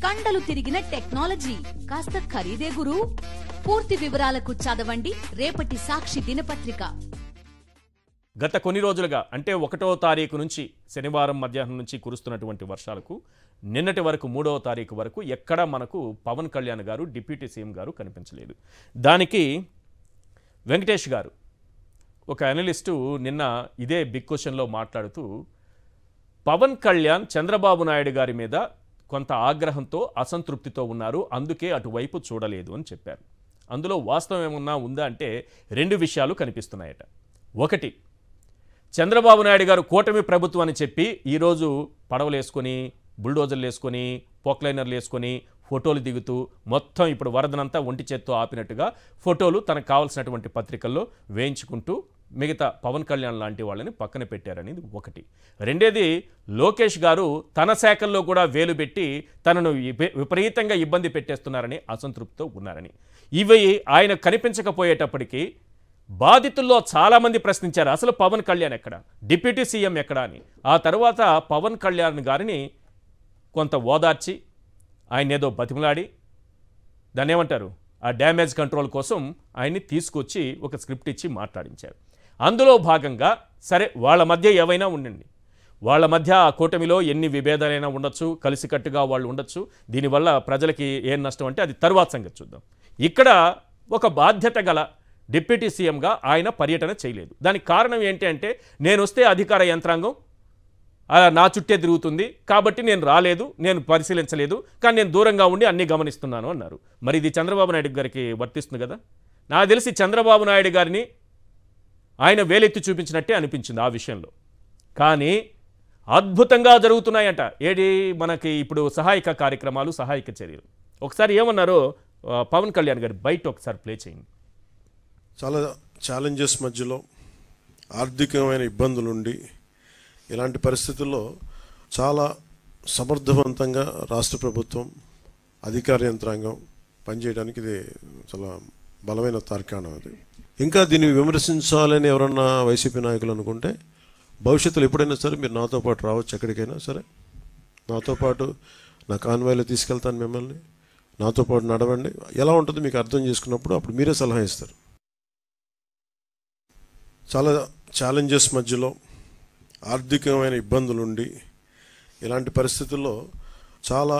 కండలు తిరిగిన టెక్నాలజీ కాస్త ఖరీదే గురు. పూర్తి వివరాలకు చదవండి రేపటి సాక్షి దినపత్రిక. గత కొన్ని రోజులుగా అంటే 1వ తారీఖు నుంచి శనివారం మధ్యాహ్నం నుంచి కురుస్తున్నటువంటి వర్షాలకు నిన్నటి వరకు 3వ తారీఖు వరకు ఎక్కడా మనకు పవన్ కళ్యాణ్ గారు డిప్యూటీ సీఎం గారు కనిపించలేదు. దానికి వెంకటేష్ గారు ఒక అనలిస్టు నిన్న ఇదే బిగ్ క్వశ్చన్లో మాట్లాడుతూ పవన్ కళ్యాణ్ చంద్రబాబు నాయుడు గారి మీద కొంత ఆగ్రహంతో అసంతృప్తితో ఉన్నారు, అందుకే అటువైపు చూడలేదు అని చెప్పారు. అందులో వాస్తవం ఏమన్నా ఉందా అంటే 2 విషయాలు కనిపిస్తున్నాయట. ఒకటి, చంద్రబాబు నాయుడు గారు కూటమి ప్రభుత్వం అని చెప్పి ఈరోజు పడవలు వేసుకొని బుల్డోజర్లు వేసుకొని పోక్లైనర్లు వేసుకొని ఫోటోలు దిగుతూ మొత్తం ఇప్పుడు వరదనంతా ఒంటి చేత్తో ఆపినట్టుగా ఫోటోలు తనకు కావాల్సినటువంటి పత్రికల్లో వేయించుకుంటూ మిగతా పవన్ కళ్యాణ్ లాంటి వాళ్ళని పక్కన పెట్టారనేది ఒకటి. రెండేది, లోకేష్ గారు తన శాఖల్లో కూడా వేలు పెట్టి తనను విపరీతంగా ఇబ్బంది పెట్టేస్తున్నారని అసంతృప్తితో ఉన్నారని. ఇవి ఆయన కనిపించకపోయేటప్పటికీ బాధితుల్లో చాలామంది ప్రశ్నించారు, అసలు పవన్ కళ్యాణ్ ఎక్కడ, డిప్యూటీ సీఎం ఎక్కడా అని. ఆ తర్వాత పవన్ కళ్యాణ్ గారిని కొంత ఓదార్చి ఆయన ఏదో బతిమలాడి దాన్ని ఏమంటారు ఆ డ్యామేజ్ కంట్రోల్ కోసం ఆయన్ని తీసుకొచ్చి ఒక స్క్రిప్ట్ ఇచ్చి మాట్లాడించారు. అందులో భాగంగా సరే వాళ్ళ మధ్య ఏవైనా ఉండండి, వాళ్ళ మధ్య ఆ కూటమిలో ఎన్ని విభేదాలైనా ఉండొచ్చు, కలిసికట్టుగా వాళ్ళు ఉండొచ్చు, దీనివల్ల ప్రజలకి ఏం నష్టం అంటే అది తర్వాత సంగతి చూద్దాం. ఇక్కడ ఒక బాధ్యత గల డిప్యూటీ సీఎంగా ఆయన పర్యటన చేయలేదు. దానికి కారణం ఏంటి అంటే నేను వస్తే అధికార యంత్రాంగం నా చుట్టే తిరుగుతుంది కాబట్టి నేను రాలేదు, నేను పరిశీలించలేదు, కానీ నేను దూరంగా ఉండి అన్నీ గమనిస్తున్నాను అన్నారు. మరి ఇది చంద్రబాబు నాయుడు గారికి వర్తిస్తుంది కదా. నాకు తెలిసి చంద్రబాబు నాయుడు గారిని ఆయన వేలెత్తి చూపించినట్టే అనిపించింది ఆ విషయంలో. కానీ అద్భుతంగా జరుగుతున్నాయంట ఏది మనకి ఇప్పుడు సహాయక కార్యక్రమాలు, సహాయక చర్యలు. ఒకసారి ఏమన్నారో పవన్ కళ్యాణ్ గారు బయట ఒకసారి ప్లే చేయండి. చాలా ఛాలెంజెస్ మధ్యలో ఆర్థికమైన ఇబ్బందులుండి ఇలాంటి పరిస్థితుల్లో చాలా సమర్థవంతంగా రాష్ట్ర ప్రభుత్వం అధికార యంత్రాంగం పనిచేయడానికి ఇది చాలా బలమైన తార్కాణం. అది ఇంకా దీన్ని విమర్శించాలని ఎవరన్నా వైసీపీ నాయకులు అనుకుంటే భవిష్యత్తులో ఎప్పుడైనా సరే మీరు నాతో పాటు రావచ్చు, ఎక్కడికైనా సరే నాతో పాటు నా కాన్వాయ్లో తీసుకెళ్తాను, మిమ్మల్ని నాతో పాటు నడవండి, ఎలా ఉంటుంది మీకు అర్థం చేసుకున్నప్పుడు అప్పుడు మీరే సలహా ఇస్తారు. చాలా ఛాలెంజెస్ మధ్యలో ఆర్థికమైన ఇబ్బందులుండి ఇలాంటి పరిస్థితుల్లో చాలా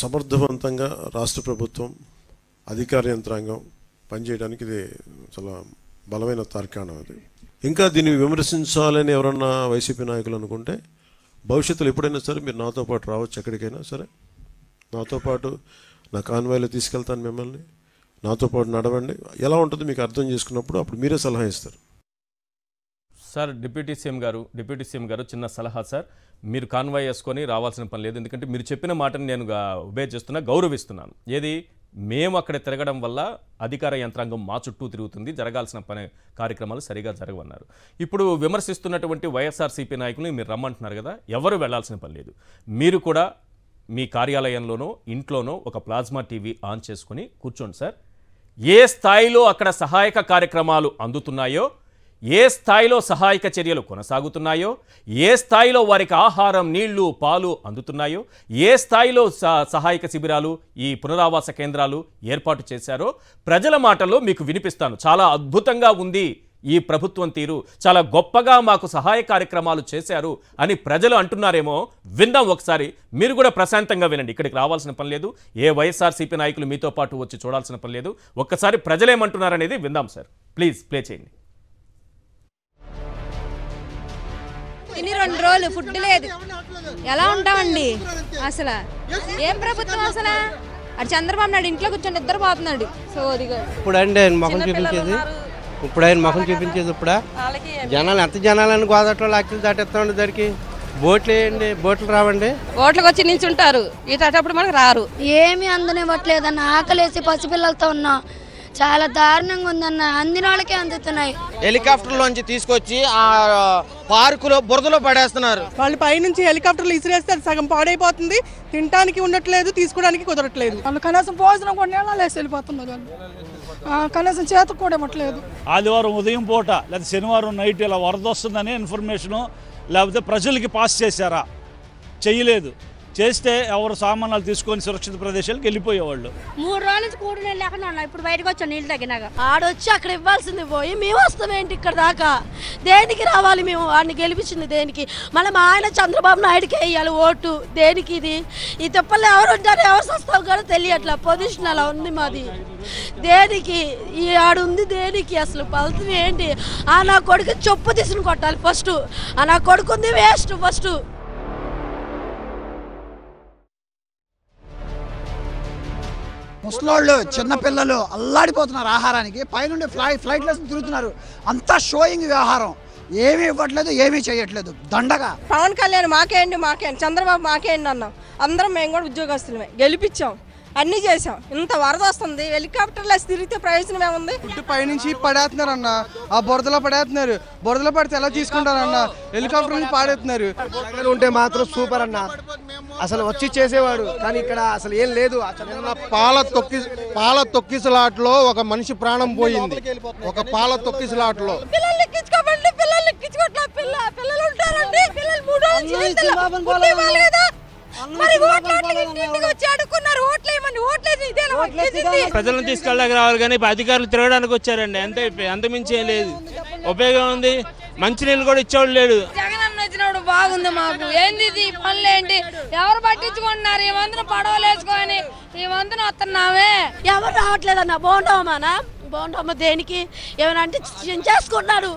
సమర్థవంతంగా రాష్ట్ర ప్రభుత్వం అధికార యంత్రాంగం పనిచేయడానికి ఇది చాలా బలమైన తార్కాణం. అది ఇంకా దీన్ని విమర్శించాలని ఎవరన్నా వైసీపీ నాయకులు అనుకుంటే భవిష్యత్తులో ఎప్పుడైనా సరే మీరు నాతో పాటు రావచ్చు, ఎక్కడికైనా సరే నాతో పాటు నా కాన్వాయ్లో తీసుకెళ్తాను, మిమ్మల్ని నాతో పాటు నడవండి, ఎలా ఉంటుంది మీకు అర్థం చేసుకున్నప్పుడు అప్పుడు మీరే సలహా ఇస్తారు. సార్ డిప్యూటీ సీఎం గారు చిన్న సలహా సార్, మీరు కాన్వాయ్ వేసుకొని రావాల్సిన పని లేదు, ఎందుకంటే మీరు చెప్పిన మాటను నేను ఒబే చేస్తున్నా, గౌరవిస్తున్నాను. ఏది మేము అక్కడ తిరగడం వల్ల అధికార యంత్రాంగం మా చుట్టూ తిరుగుతుంది, జరగాల్సిన పని కార్యక్రమాలు సరిగా జరగవన్నారు. ఇప్పుడు విమర్శిస్తున్నటువంటి వైఎస్ఆర్సీపీ నాయకులు మీరు రమ్మంటున్నారు కదా, ఎవరు వెళ్లాల్సిన పని లేదు. మీరు కూడా మీ కార్యాలయంలోనో ఇంట్లోనో ఒక ప్లాస్మా టీవీ ఆన్ చేసుకుని కూర్చోండి సార్. ఏ స్థాయిలో అక్కడ సహాయక కార్యక్రమాలు అందుతున్నాయో, ఏ స్థాయిలో సహాయక చర్యలు కొనసాగుతున్నాయో, ఏ స్థాయిలో వారికి ఆహారం, నీళ్లు, పాలు అందుతున్నాయో, ఏ స్థాయిలో సహాయక శిబిరాలు, ఈ పునరావాస కేంద్రాలు ఏర్పాటు చేశారో ప్రజల మాటల్లో మీకు వినిపిస్తాను. చాలా అద్భుతంగా ఉంది ఈ ప్రభుత్వం తీరు, చాలా గొప్పగా మాకు సహాయ కార్యక్రమాలు చేశారు అని ప్రజలు అంటున్నారేమో, విందాం ఒకసారి. మీరు కూడా ప్రశాంతంగా వినండి, ఇక్కడికి రావాల్సిన పని లేదు, ఏ వైఎస్ఆర్సీపీ నాయకులు మీతో పాటు వచ్చి చూడాల్సిన పని లేదు. ఒక్కసారి ప్రజలేమంటున్నారనేది విందాం సార్. ప్లీజ్ ప్లే చేయండి. ఇన్ని 2 రోజులు ఫుడ్ లేదు, ఎలా ఉంటామండి? అసలు ఏం ప్రభుత్వం అసలు? అది చంద్రబాబు నాయుడు ఇంట్లో కూర్చొని నిద్రపోతున్నాడు. ఇప్పుడు అండి ఆయన మొహం చూపించేది, ఇప్పుడు జనాలు ఎంత జనాలని గోదాట్లో లాక్కి దాటేస్తామండి. దానికి బోట్లు వేయండి, బోట్లు రావండి, ఓట్లకు వచ్చి నిల్చుంటారు, ఈటప్పుడు మనకు రారు. ఏమి అందనివ్వట్లేదన్న, ఆకలేసి పసిపిల్లలతో ఉన్నా, చాలా దారుణంగా ఉందన్న, అందిన వాళ్ళకే అందుతున్నాయి. హెలికాప్టర్లోంచి తీసుకొచ్చి ఆ పార్కులో బురదలో పడేస్తున్నారు. వాళ్ళు పైనుంచి హెలికాప్టర్లు ఇసిరేస్తే సగం పాడైపోతుంది, తినడానికి ఉండట్లేదు, తీసుకోవడానికి కుదరట్లేదు. వాళ్ళు కనీసం భోజనం కూడా వేసి వెళ్ళిపోతున్నారు, వాళ్ళు కనీసం చేతకు కూడా ఇవ్వట్లేదు. ఆదివారం ఉదయం పూట లేదా శనివారం నైట్ ఇలా వరద వస్తుందని ఇన్ఫర్మేషను లేకపోతే ప్రజలకి పాస్ చేశారా? చెయ్యలేదు. చేస్తే ఎవరు సామాన్లు తీసుకొని సురక్షిత ప్రదేశాలకు వెళ్ళిపోయేవాళ్ళు. 3 రోజుల నుంచి కూడి నేను లేకుండా ఉన్నా, ఇప్పుడు బయటకు వచ్చా నీళ్ళు తగ్గినాక. ఆడొచ్చి అక్కడ ఇవ్వాల్సింది పోయి మేము వస్తామేంటి ఇక్కడ దాకా? దేనికి రావాలి మేము? వాడిని గెలిపించింది దేనికి? మళ్ళీ మా ఆయన చంద్రబాబు నాయుడుకి వేయాలి ఓటు. దేనికి ఇది? ఈ తిప్పల్లో ఎవరు ఉంటారు, ఎవరు వస్తావు కూడా తెలియట్లా. పొజిషన్ అలా ఉంది మాది. దేనికి ఈ ఆడుంది? దేనికి అసలు ఫలితం ఏంటి? ఆ నా కొడుకు చెప్పు తీసుకుని కొట్టాలి ఫస్ట్. ఆ నా కొడుకుంది వేస్ట్ ఫస్ట్. ముసలోళ్ళు చిన్నపిల్లలు అల్లాడిపోతున్నారు ఆహారానికి. పైనుండి ఫ్లైట్లెస్ తిరుగుతున్నారు. అంతా షోయింగ్ వ్యవహారం. ఏమీ ఇవ్వట్లేదు, ఏమీ చేయట్లేదు. దండగా పవన్ కళ్యాణ్ మాకేంటి చంద్రబాబు మాకేంటి అన్నాం. అందరం మేము కూడా ఉద్యోగస్తులమే, గెలిపించాం, అన్నీ చేసాం. ఇంత వరద వస్తుంది, హెలికాప్టర్లో తిరిగితే ప్రయోజనం ఏముంది? ఫుడ్ పైనుంచి పడేస్తున్నారు అన్న, ఆ బురదలో పడేస్తున్నారు. బురదలో పడితే ఎలా తీసుకుంటారన్న? హెలికాప్టర్ నుంచి పాడేస్తున్నారు. ఉంటే మాత్రం సూపర్ అన్న, అసలు వచ్చి చేసేవాడు. కానీ ఇక్కడ అసలు ఏం లేదు. పాల తొక్కిసలాట్లో ఒక మనిషి ప్రాణం పోయింది. ఒక పాల తొక్కిసలాట్లో పిల్లలు ఎక్కించుకోమండి, పిల్లలు ఎక్కించుకోవట్లేదు. పిల్లలు ఉంటారండి, పిల్లలు 3 రోజులు ప్రజలను తీసుకెళ్ళడానికి రావాలి, కానీ అధికారులు తిరగడానికి వచ్చారండి. అంత మించి ఏం లేదు. ఉపయోగం ఉంది, మంచినీళ్ళు కూడా ఇచ్చేవాళ్ళు లేడు. జగన్ వచ్చినప్పుడు బాగుంది మాకు. ఏంది ఇది పనులు ఏంటి? ఎవరు పట్టించుకుంటున్నారు? ఈ మందును పడవలు వేసుకొని ఈ మందును వస్తున్నామే. ఎవరు రావట్లేదన్న. బాగుంటామా దేనికి? ఏమైనా అంటే చేసుకున్నాడు.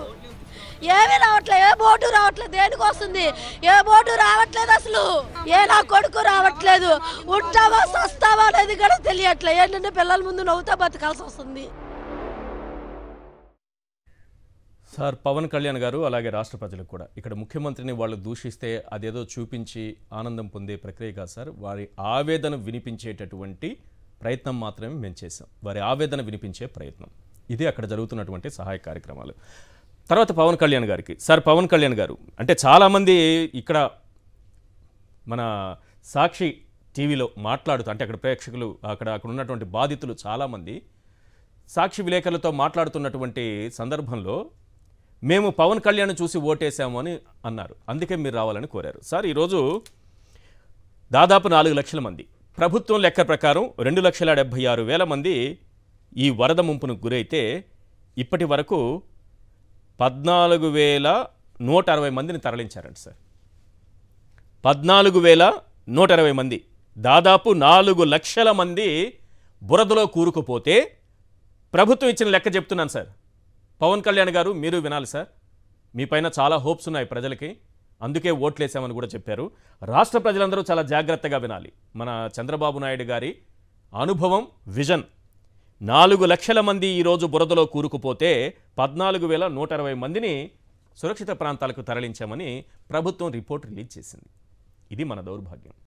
ఏమీ రావట్లేదు, ఏ బోటు రావట్లేదు. దేనికి వస్తుంది? ఏ బోటు రావట్లేదు అసలు. ఏ నా కొడుకు రావట్లేదు. ఉంటావా సస్తావా అనేది కూడా తెలియట్లేదు. ఏంటంటే పిల్లల ముందు నవ్వుతా బతకాల్సి వస్తుంది. సార్, పవన్ కళ్యాణ్ గారు అలాగే రాష్ట్ర ప్రజలకు కూడా ఇక్కడ ముఖ్యమంత్రిని వాళ్ళు దూషిస్తే అదేదో చూపించి ఆనందం పొందే ప్రక్రియ కాదు సార్. వారి ఆవేదన వినిపించేటటువంటి ప్రయత్నం మాత్రమే మేము చేసాం. వారి ఆవేదన వినిపించే ప్రయత్నం, ఇది అక్కడ జరుగుతున్నటువంటి సహాయ కార్యక్రమాలు. తర్వాత పవన్ కళ్యాణ్ గారికి, సార్ పవన్ కళ్యాణ్ గారు అంటే చాలామంది ఇక్కడ మన సాక్షి టీవీలో మాట్లాడుతూ, అంటే అక్కడ ప్రేక్షకులు అక్కడ ఉన్నటువంటి బాధితులు చాలామంది సాక్షి విలేకరులతో మాట్లాడుతున్నటువంటి సందర్భంలో మేము పవన్ కళ్యాణ్ చూసి ఓటేసాము అని అన్నారు, అందుకే మీరు రావాలని కోరారు. సార్, ఈరోజు దాదాపు 4 లక్షల మంది, ప్రభుత్వం లెక్క ప్రకారం 2,76,000 మంది ఈ వరద ముంపును గురైతే ఇప్పటి వరకు 14,160 మందిని తరలించారంట సార్. 14,160 మంది, దాదాపు 4 లక్షల మంది బురదలో కూరుకుపోతే ప్రభుత్వం ఇచ్చిన లెక్క చెప్తున్నాను సార్. పవన్ కళ్యాణ్ గారు మీరు వినాలి సార్. మీ పైన చాలా హోప్స్ ఉన్నాయి ప్రజలకి, అందుకే ఓట్లేసామని కూడా చెప్పారు. రాష్ట్ర ప్రజలందరూ చాలా జాగ్రత్తగా వినాలి. మన చంద్రబాబు నాయుడు గారి అనుభవం, విజన్. 4 లక్షల మంది ఈరోజు బురదలో కూరుకుపోతే 14,160 మందిని సురక్షిత ప్రాంతాలకు తరలించామని ప్రభుత్వం రిపోర్ట్ రిలీజ్ చేసింది. ఇది మన దౌర్భాగ్యం.